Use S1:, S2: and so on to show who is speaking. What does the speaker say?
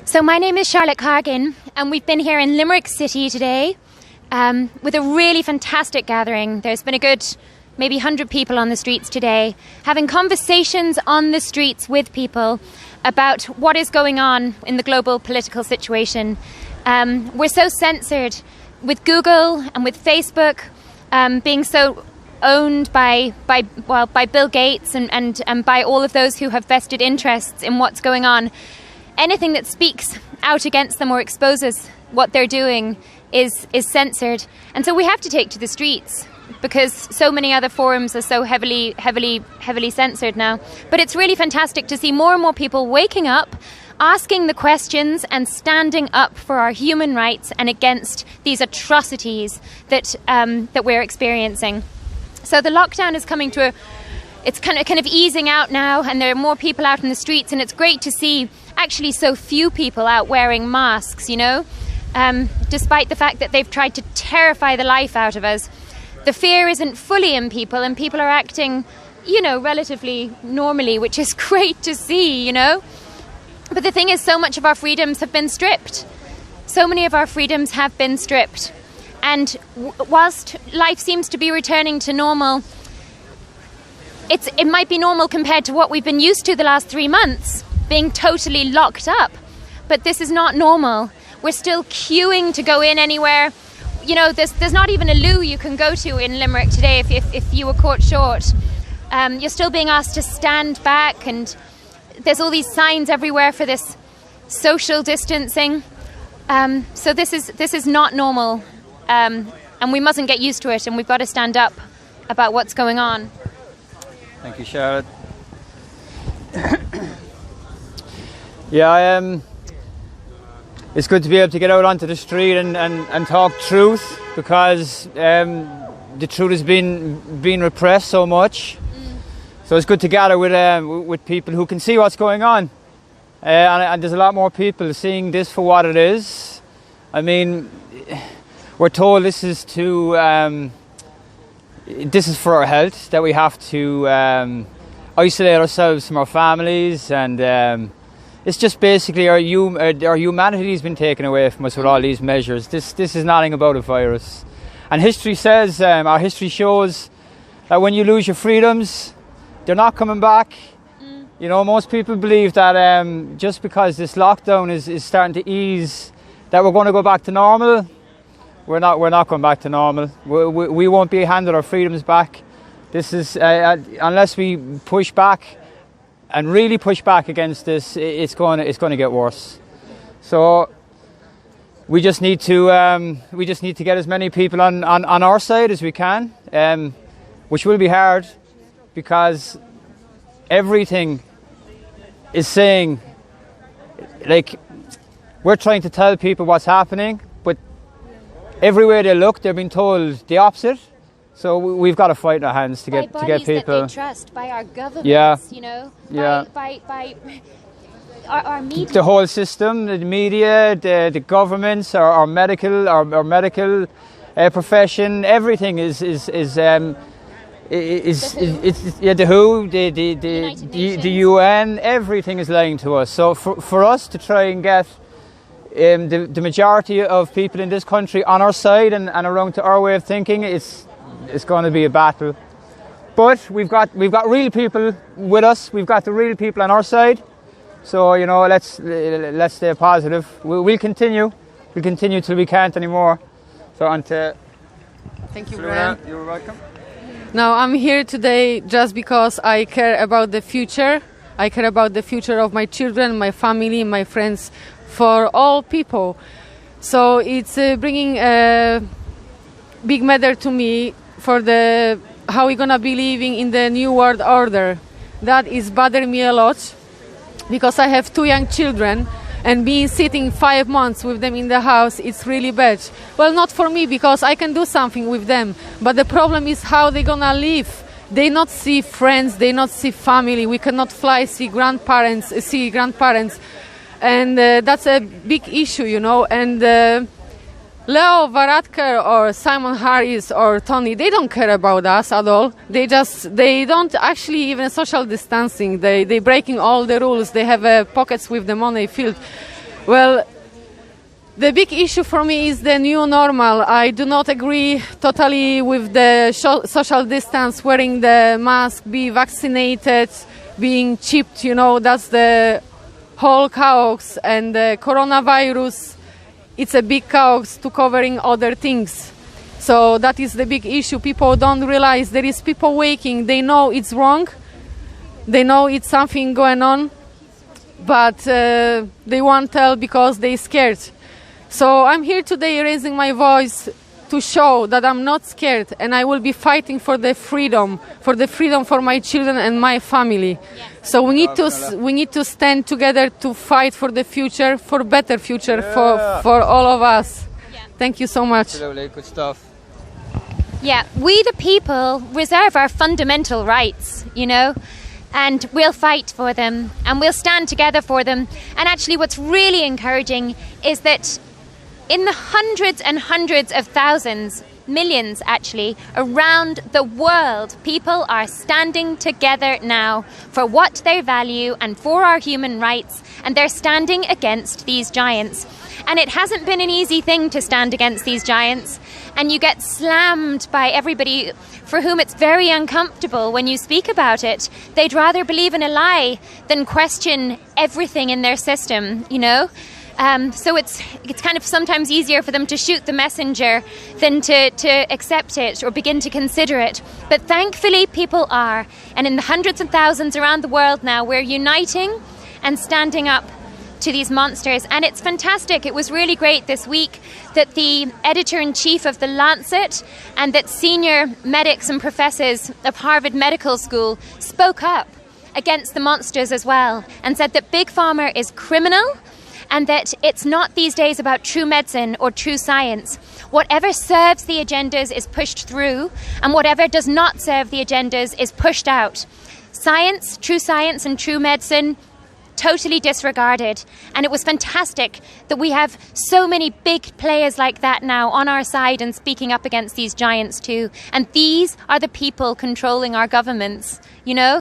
S1: So my name is Charlotte Cargin, and we've been here in Limerick City today with a really fantastic gathering. There's been a good maybe 100 people on the streets today, having conversations on the streets with people about what is going on in the global political situation. We're so censored with Google and with Facebook being so owned by Bill Gates and by all of those who have vested interests in what's going on. Anything that speaks out against them or exposes what they're doing is censored. And so we have to take to the streets because so many other forums are so heavily censored now. But it's really fantastic to see more and more people waking up, asking the questions and standing up for our human rights and against these atrocities that we're experiencing. So the lockdown is coming to it's kind of easing out now, and there are more people out in the streets, and it's great to see actually so few people out wearing masks, you know, despite the fact that they've tried to terrify the life out of us. The fear isn't fully in people, and people are acting, you know, relatively normally, which is great to see, you know. But the thing is, so much of our freedoms have been stripped. So many of our freedoms have been stripped. And whilst life seems to be returning to normal, it might be normal compared to what we've been used to the last 3 months, being totally locked up. But this is not normal. We're still queuing to go in anywhere. You know, there's not even a loo you can go to in Limerick today if you were caught short. You're still being asked to stand back, and there's all these signs everywhere for this social distancing. So this is not normal, and we mustn't get used to it, and we've got to stand up about what's going on.
S2: Thank you, Charlotte. Yeah, it's good to be able to get out onto the street and talk truth, because the truth has been repressed so much. So it's good to gather with people who can see what's going on, and there's a lot more people seeing this for what it is. I mean, we're told this is for our health, that we have to isolate ourselves from our families, and it's just basically our humanity has been taken away from us with all these measures. This is nothing about a virus. And history says, our history shows that when you lose your freedoms, they're not coming back. You know, most people believe that just because this lockdown is starting to ease, that we're going to go back to normal. We're not going back to normal. We won't be handed our freedoms back. This is unless we push back and really push back against this, it's going to get worse. So we just need to get as many people on our side as we can, which will be hard, because everything is saying, like, we're trying to tell people what's happening, but everywhere they look, they're being told the opposite. So we've got to fight in our hands to get people.
S1: That they trust, by our governments, you know, by our media.
S2: The whole system, the media, the governments, our medical profession, everything is the WHO, the UN, everything is lying to us. So for us to try and get the majority of people in this country on our side and around to our way of thinking, it's going to be a battle. But we've got real people with us. We've got the real people on our side. So, you know, let's stay positive. We'll continue. We'll continue till we can't anymore. So on to.
S3: Thank you, Brian.
S2: You're welcome.
S3: Now I'm here today just because I care about the future. I care about the future of my children, my family, my friends, for all people. So it's bringing a big matter to me for how we're gonna be living in the new world order. That is bothering me a lot, because I have 2 young children, and being sitting 5 months with them in the house, it's really bad. Well, not for me, because I can do something with them, but the problem is how they're gonna live. They not see friends, they not see family. We cannot fly see grandparents, and that's a big issue, you know. And Leo Varadkar or Simon Harris or Tony, they don't care about us at all. They don't actually even social distancing. They breaking all the rules. They have pockets with the money filled. Well, the big issue for me is the new normal. I do not agree totally with the social distance, wearing the mask, be vaccinated, being chipped, that's the whole chaos. And the coronavirus, it's a big chaos to covering other things. So that is the big issue. People don't realize there is people waking. They know it's wrong. They know it's something going on, but they won't tell because they're scared. So I'm here today raising my voice to show that I'm not scared, and I will be fighting for the freedom for my children and my family. Yeah. So we need to stand together to fight for the future, for better future for all of us. Yeah. Thank you so much.
S2: Absolutely, good stuff.
S1: Yeah, we the people reserve our fundamental rights, and we'll fight for them and we'll stand together for them. And actually what's really encouraging is that in the hundreds and hundreds of thousands, millions actually, around the world, people are standing together now for what they value and for our human rights, and they're standing against these giants. And it hasn't been an easy thing to stand against these giants, and you get slammed by everybody for whom it's very uncomfortable when you speak about it. They'd rather believe in a lie than question everything in their system, So it's kind of sometimes easier for them to shoot the messenger than to accept it or begin to consider it. But thankfully people are. And in the hundreds and thousands around the world now, we're uniting and standing up to these monsters. And it's fantastic. It was really great this week that the editor-in-chief of The Lancet and that senior medics and professors of Harvard Medical School spoke up against the monsters as well and said that Big Pharma is criminal, and that it's not these days about true medicine or true science. Whatever serves the agendas is pushed through, and whatever does not serve the agendas is pushed out. Science and true medicine, totally disregarded. And it was fantastic that we have so many big players like that now on our side and speaking up against these giants too. And these are the people controlling our governments,